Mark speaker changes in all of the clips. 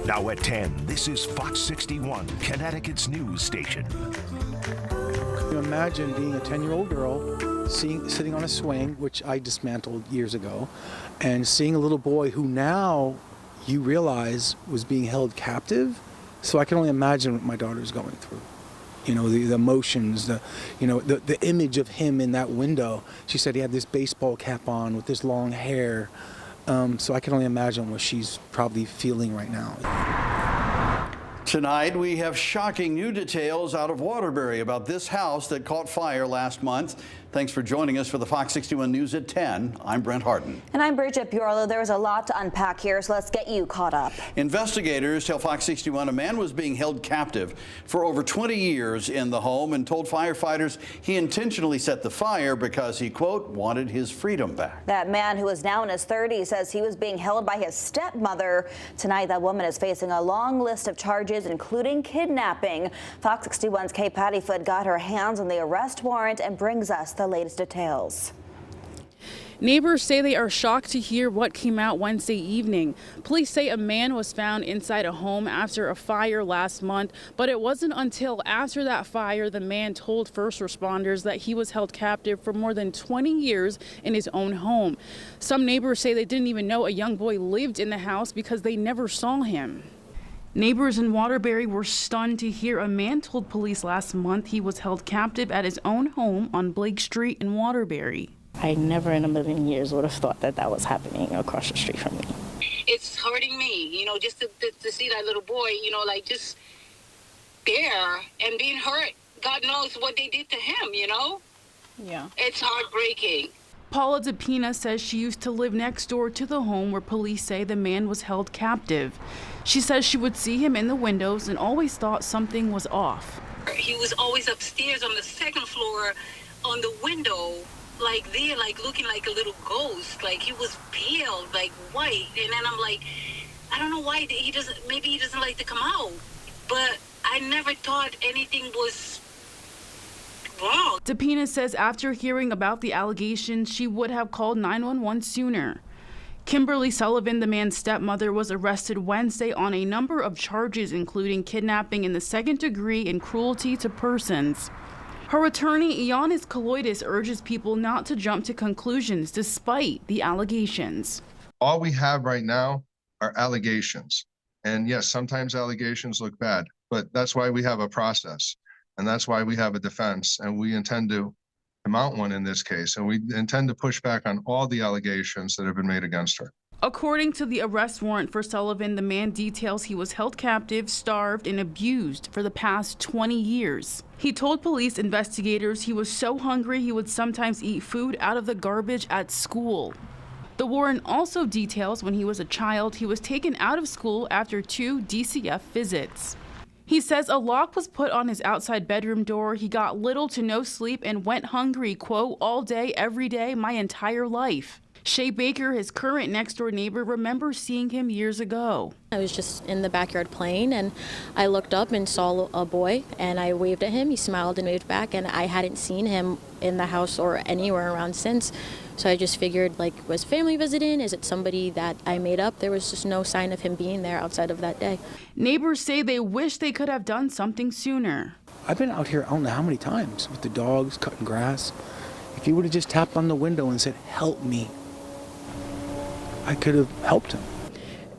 Speaker 1: Now at 10, this is Fox 61, Connecticut's news station.
Speaker 2: You imagine being a 10-year-old girl, sitting on a swing, which I dismantled years ago, and seeing a little boy who now you realize was being held captive. So I can only imagine what my daughter's going through. You know, the emotions, the image of him in that window. She said he had this baseball cap on with this long hair. So I can only imagine what she's probably feeling right now.
Speaker 3: Tonight, we have shocking new details out of Waterbury about this house that caught fire last month. Thanks for joining us for the Fox 61 News at 10. I'm Brent Harden.
Speaker 4: And I'm Bridget Bureau. There's a lot to unpack here, so let's get you caught up.
Speaker 3: Investigators tell Fox 61 a man was being held captive for over 20 years in the home and told firefighters he intentionally set the fire because he, quote, wanted his freedom back.
Speaker 4: That man, who is now in his 30s, says he was being held by his stepmother. Tonight, that woman is facing a long list of charges, including kidnapping. Fox 61's Kate Pattyfoot got her hands on the arrest warrant and brings us the latest details.
Speaker 5: Neighbors say they are shocked to hear what came out Wednesday evening. Police say a man was found inside a home after a fire last month, but it wasn't until after that fire the man told first responders that he was held captive for more than 20 years in his own home. Some neighbors say they didn't even know a young boy lived in the house because they never saw him. Neighbors in Waterbury were stunned to hear a man told police last month he was held captive at his own home on Blake Street in Waterbury.
Speaker 6: I never in a million years would have thought that that was happening across the street from me.
Speaker 7: It's hurting me, you know, just to see that little boy, you know, like just there and being hurt. God knows what they did to him, you know?
Speaker 5: Yeah.
Speaker 7: It's heartbreaking.
Speaker 5: Paula DePina says she used to live next door to the home where police say the man was held captive. She says she would see him in the windows and always thought something was off.
Speaker 7: He was always upstairs on the second floor on the window, like there, like looking like a little ghost. Like he was pale, like white. And then I'm like, I don't know why maybe he doesn't like to come out. But I never thought anything was wrong.
Speaker 5: DePina says after hearing about the allegations, she would have called 911 sooner. Kimberly Sullivan, the man's stepmother, was arrested Wednesday on a number of charges, including kidnapping in the second degree and cruelty to persons. Her attorney, Ioannis Kaloidis, urges people not to jump to conclusions despite the allegations.
Speaker 8: All we have right now are allegations. And yes, sometimes allegations look bad, but that's why we have a process. And that's why we have a defense. And we intend to mount one in this case, and we intend to push back on all the allegations that have been made against her.
Speaker 5: According to the arrest warrant for Sullivan, the man details he was held captive, starved, and abused for the past 20 years. He told police investigators he was so hungry he would sometimes eat food out of the garbage at school. The warrant also details when he was a child, he was taken out of school after 2 DCF visits. He says a lock was put on his outside bedroom door. He got little to no sleep and went hungry, quote, all day, every day, my entire life. Shay Baker, his current next-door neighbor, remembers seeing him years ago.
Speaker 6: I was just in the backyard playing, and I looked up and saw a boy, and I waved at him. He smiled and waved back, and I hadn't seen him in the house or anywhere around since. So I just figured, like, was family visiting? Is it somebody that I made up? There was just no sign of him being there outside of that day.
Speaker 5: Neighbors say they wish they could have done something sooner.
Speaker 2: I've been out here I don't know how many times with the dogs cutting grass. If he would have just tapped on the window and said, help me, I could have helped him.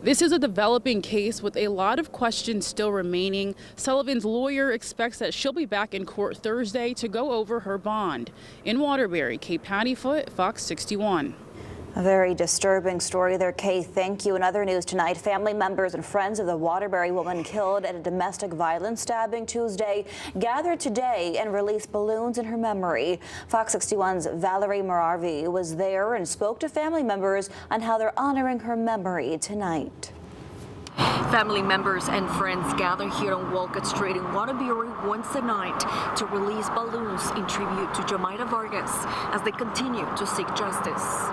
Speaker 5: This is a developing case with a lot of questions still remaining. Sullivan's lawyer expects that she'll be back in court Thursday to go over her bond. In Waterbury, Kate Pattyfoot, Fox 61.
Speaker 4: A very disturbing story there, Kay. Thank you. In other news tonight, family members and friends of the Waterbury woman killed at a domestic violence stabbing Tuesday gathered today and released balloons in her memory. Fox 61's Valerie Moravi was there and spoke to family members on how they're honoring her memory tonight.
Speaker 9: Family members and friends gather here on Walcott Street in Waterbury once a night to release balloons in tribute to Jamaida Vargas as they continue to seek justice.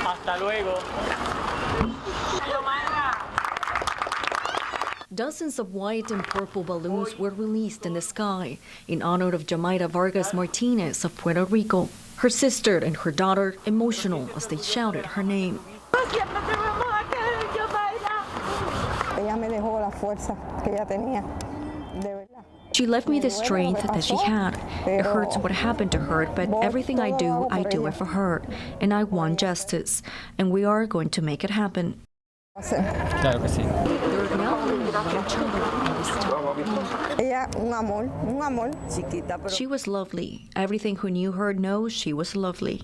Speaker 10: Hasta luego.
Speaker 9: Dozens of white and purple balloons were released in the sky in honor of Jamaida Vargas Martinez of Puerto Rico. Her sister and her daughter emotional as they shouted her name.
Speaker 10: fuerza que ella tenía. De verdad.
Speaker 9: She left me the strength that she had. It hurts what happened to her, but everything I do it for her. And I want justice. And we are going to make it happen.
Speaker 11: Claro que sí.
Speaker 9: There are now 3 young children in this town.
Speaker 10: Ella, un amor. Chiquita, pero
Speaker 9: She was lovely. Everything who knew her knows she was lovely.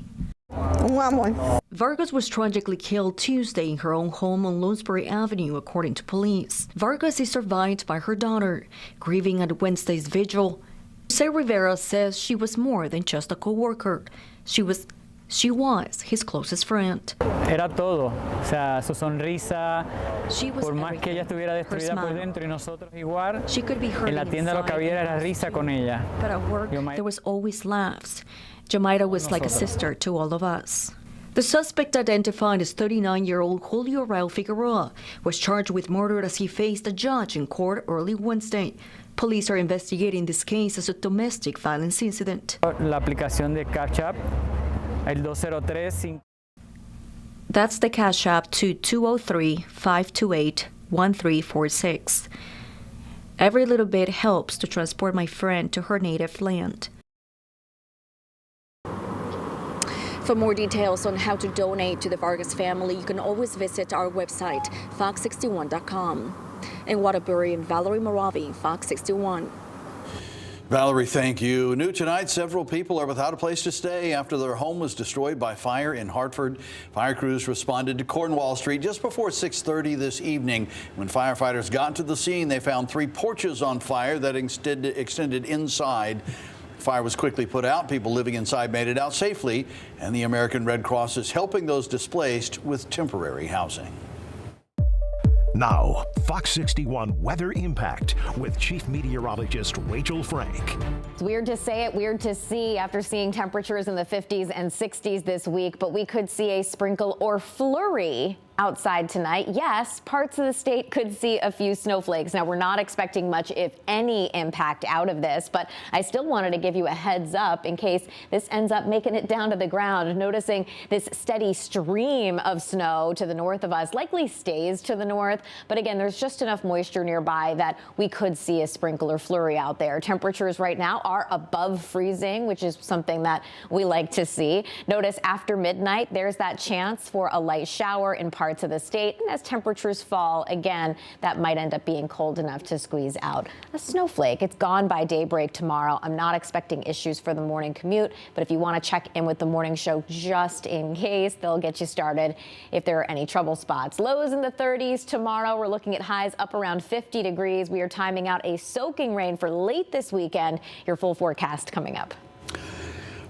Speaker 10: un amor.
Speaker 9: Vargas was tragically killed Tuesday in her own home on Lounsbury Avenue, according to police. Vargas is survived by her daughter, grieving at Wednesday's vigil. Jose Rivera says she was more than just a co-worker. She was his closest friend.
Speaker 11: Era todo, o sea, su sonrisa,
Speaker 9: She was
Speaker 11: por más que ella estuviera
Speaker 9: Her
Speaker 11: destruida por
Speaker 9: smile.
Speaker 11: dentro y nosotros igual,
Speaker 9: She could be hurting
Speaker 11: en la tienda lo que
Speaker 9: inside,
Speaker 11: había era risa con ella.
Speaker 9: but at work
Speaker 11: Yomaira-
Speaker 9: there was always laughs. Jamaira was like a sister to all of us. The suspect, identified as 39-year-old Julio Raul Figueroa, was charged with murder as he faced a judge in court early Wednesday. Police are investigating this case as a domestic violence incident.
Speaker 11: La aplicación de Cash App, el 203.
Speaker 9: That's the Cash App to 203-528-1346. Every little bit helps to transport my friend to her native land. For more details on how to donate to the Vargas family, you can always visit our website, fox61.com. In Waterbury, Valerie Moravi, Fox 61.
Speaker 3: Valerie, thank you. New tonight, several people are without a place to stay after their home was destroyed by fire in Hartford. Fire crews responded to Cornwall Street just before 6:30 this evening. When firefighters got to the scene, they found 3 porches on fire that extended inside. Fire was quickly put out. People living inside made it out safely, and the American Red Cross is helping those displaced with temporary housing.
Speaker 1: Now, Fox 61 Weather Impact with Chief Meteorologist Rachel Frank.
Speaker 12: It's weird to say it, weird to see after seeing temperatures in the 50s and 60s this week, but we could see a sprinkle or flurry outside tonight. Yes, parts of the state could see a few snowflakes. Now, we're not expecting much, if any, impact out of this, but I still wanted to give you a heads up in case this ends up making it down to the ground. Noticing this steady stream of snow to the north of us likely stays to the north, but again, there's just enough moisture nearby that we could see a sprinkle or flurry out there. Temperatures right now are above freezing, which is something that we like to see. Notice after midnight, there's that chance for a light shower in parts of the state, and as temperatures fall again, that might end up being cold enough to squeeze out a snowflake. It's gone by daybreak tomorrow. I'm not expecting issues for the morning commute, but if you want to check in with the morning show just in case, they'll get you started if there are any trouble spots. Lows in the 30s tomorrow. We're looking at highs up around 50 degrees. We are timing out a soaking rain for late this weekend. Your full forecast coming up.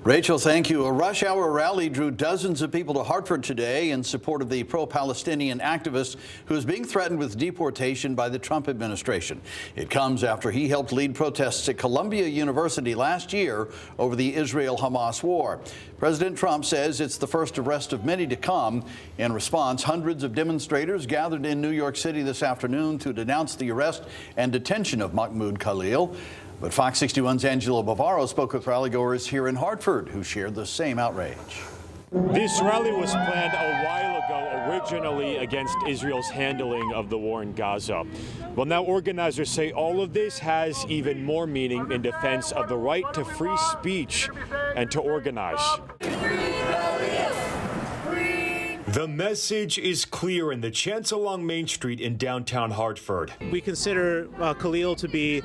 Speaker 3: Rachel, thank you. A rush hour rally drew dozens of people to Hartford today in support of the pro-Palestinian activist who is being threatened with deportation by the Trump administration. It comes after he helped lead protests at Columbia University last year over the Israel-Hamas war. President Trump says it's the first arrest of many to come. In response, hundreds of demonstrators gathered in New York City this afternoon to denounce the arrest and detention of Mahmoud Khalil. But Fox 61's Angelo Bavaro spoke with rallygoers here in Hartford who shared the same outrage.
Speaker 13: This rally was planned a while ago, originally against Israel's handling of the war in Gaza. Well, now organizers say all of this has even more meaning in defense of the right to free speech and to organize. The message is clear in the chants along Main Street in downtown Hartford.
Speaker 14: We consider Khalil to be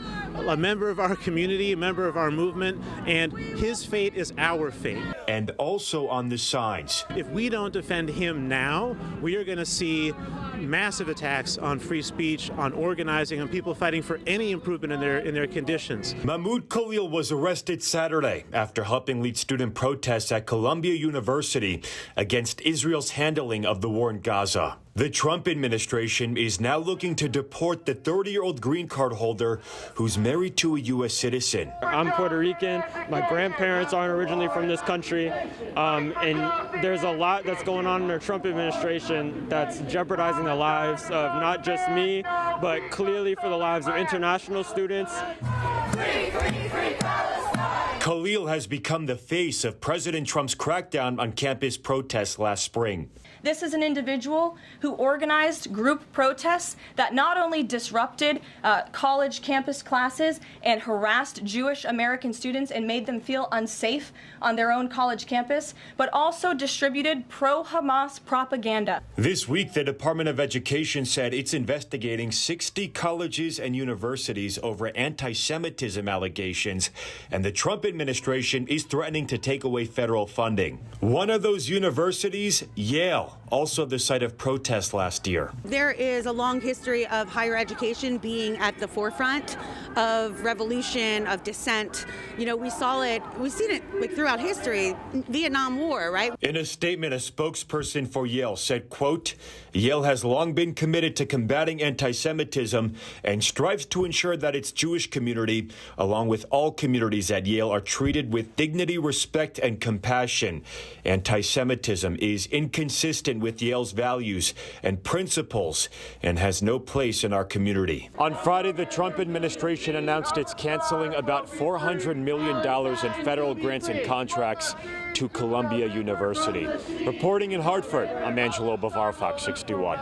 Speaker 14: a member of our community, a member of our movement, and his fate is our fate.
Speaker 13: And also on the signs.
Speaker 14: If we don't defend him now, we are going to see massive attacks on free speech, on organizing, on people fighting for any improvement in their conditions.
Speaker 13: Mahmoud Khalil was arrested Saturday after helping lead student protests at Columbia University against Israel's handling of the war in Gaza. The Trump administration is now looking to deport the 30-year-old green card holder who's married to a U.S. citizen.
Speaker 15: I'm Puerto Rican. My grandparents aren't originally from this country. And there's a lot that's going on in the Trump administration that's jeopardizing the lives of not just me, but clearly for the lives of international students.
Speaker 16: Free, free, free Palestine!
Speaker 13: Khalil has become the face of President Trump's crackdown on campus protests last spring.
Speaker 16: This is an individual who organized group protests that not only disrupted college campus classes and harassed Jewish American students and made them feel unsafe on their own college campus, but also distributed pro-Hamas propaganda.
Speaker 13: This week, the Department of Education said it's investigating 60 colleges and universities over anti-Semitism allegations, and the Trump administration is threatening to take away federal funding. One of those universities, Yale, also the site of protests last year.
Speaker 17: There is a long history of higher education being at the forefront of revolution, of dissent. You know, we've seen it like throughout history, Vietnam War, right?
Speaker 13: In a statement, a spokesperson for Yale said, quote, Yale has long been committed to combating anti-Semitism and strives to ensure that its Jewish community, along with all communities at Yale, are treated with dignity, respect, and compassion. Anti-Semitism is inconsistent with Yale's values and principles and has no place in our community. On Friday, the Trump administration announced it's canceling about $400 million in federal grants and contracts to Columbia University. Reporting in Hartford, I'm Angelo Bavar, Fox 61.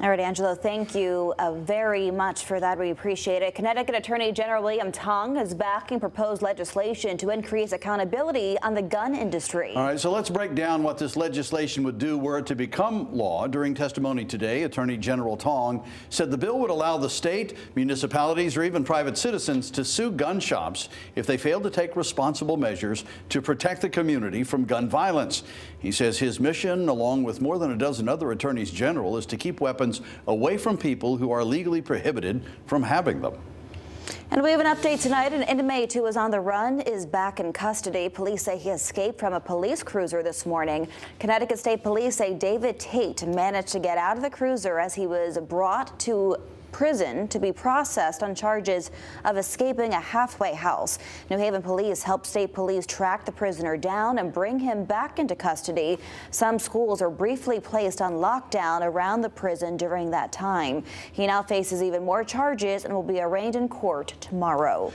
Speaker 4: All right, Angelo, thank you very much for that. We appreciate it. Connecticut Attorney General William Tong is backing proposed legislation to increase accountability on the gun industry.
Speaker 3: All right, so let's break down what this legislation would do were it to become law. During testimony today, Attorney General Tong said the bill would allow the state, municipalities, or even private citizens to sue gun shops if they fail to take responsible measures to protect the community from gun violence. He says his mission, along with more than a dozen other attorneys general, is to keep weapons away from people who are legally prohibited from having them.
Speaker 4: And we have an update tonight. An inmate who was on the run is back in custody. Police say he escaped from a police cruiser this morning. Connecticut State Police say David Tate managed to get out of the cruiser as he was brought to prison to be processed on charges of escaping a halfway house. New Haven police helped state police track the prisoner down and bring him back into custody. Some schools are briefly placed on lockdown around the prison during that time. He now faces even more charges and will be arraigned in court tomorrow.